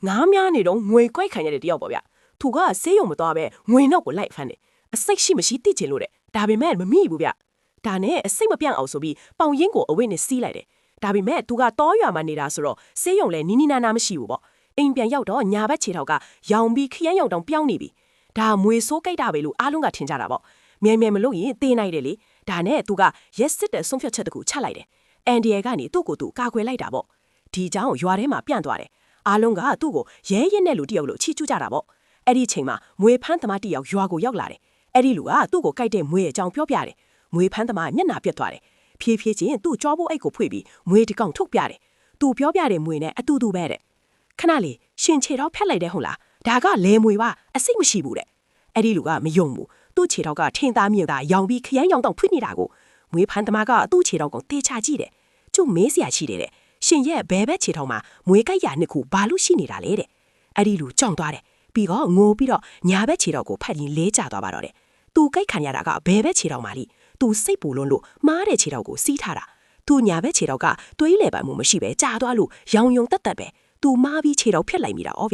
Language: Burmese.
ငါးများနေတော့ငွေကြိုက်ခံရတဲ့တယောက်ပေါ့ဗျသူကဆေးရုံမသွားပဲငွေနောက်ကိုလိုက်ဖမ်းတယ်အစိတ်ရှိမရှိသိချင်လို့တဲ့ဒါပေမဲ့မမိဘူးဗျဒါနဲ့အစိတ်မပြန့်အောင်ဆိုပြီးပေါင်ရင်းကိုအဝတ်နဲ့စီးလိုက်တယ်ဒါပေမဲ့သူကတောရွာမှာနေတာဆိုတော့ဆေးရုံလည်းနီးနီးနားနားမရှိဘူးပေါ့အိမ်ပြန်ရောက်တော့ညာဘက်ခြေထောက်ကရောင်ပြီးခရမ်းရောင်တောင်ပြောင်းနေပြီဒါမွေဆိုးကြိုက်တာပဲလို့အားလုံးကထင်ကြတာပေါ့မြန်မြန်မလို့ရင်သေနိုင်တယ်လေဒါနဲ့သူကရက်စစ်တဲ့ဆုံးဖြတ်ချက်တခုချလိုက်တယ်အန်ဒီယေကနေသူ့ကိုသူကာကွယ်လိုက်တာပေါ့ဒီเจ้าရွာထဲမှာပြန့်သွားတယ်အားလုံးကသူ့ကိုရဲရဲနဲ့လူတယောက်လို့ချီးကျူးကြတာပေါ့အဲ့ဒီချိန်မှာမွေဖန်းသမားတယောက်ရွာကိုရောက်လာတယ်အဲ့ဒီလူကသူ့ကိုကြိုက်တဲ့မွေရဲ့အကြောင်းပြောပြတယ်မွေဖန်းသမားမျက်နှာပြတ်သွားတယ်ဖြည်းဖြည်းချင်းသူ့ကြောဖို့အိတ်ကိုဖွင့်ပြီးမွေတကောင်ထုတ်ပြတယ်သူပြောပြတဲ့မွေနဲ့အတူတူပဲတဲ့ခဏလေးရှင်ခြေတော့ဖက်လိုက်တဲ့ဟုတ်လားဒါကလဲမွေပါအစိတ်မရှိဘူးတဲ့အဲ့ဒီလူကမယုံဘူးသူ့ခြေထောက်ကထင်းသားမြင့်သားရောင်ပြီးခရမ်းရောင်တောင်ဖွင့်နေတာကိုမွေဖန်းသမားကသူ့ခြေထောက်ကိုတေချာကြည့်တယ်ကျုပ်မေးစရာရှိတယ်တဲ့ရှင်ရဲ့ဘဲဘက်ခြေထောက်မှာမွေကြိုက်ရနှစ်ခုဘာလို့ရှိနေတာလဲတဲ့အဲ့ဒီလူကြောင်သွားတယ်ပြီးတော့ငိုပြီးတော့ညာဘက်ခြေထောက်ကိုဖတ်ရင်လေးကျသွားပါတော့တယ်သူကြိုက်ခံရတာကဘဲဘက်ခြေထောက်မှာလိသူစိတ်ပူလွန်းလို့မားတဲ့ခြေထောက်ကိုစီးထားတာသူညာဘက်ခြေထောက်ကတွေးလေပိုင်မှုမရှိပဲကြာသွားလို့ရောင်ယုံတက်တက်ပဲသူမားပြီးခြေထောက်ဖြတ်လိုက်မိတာဩ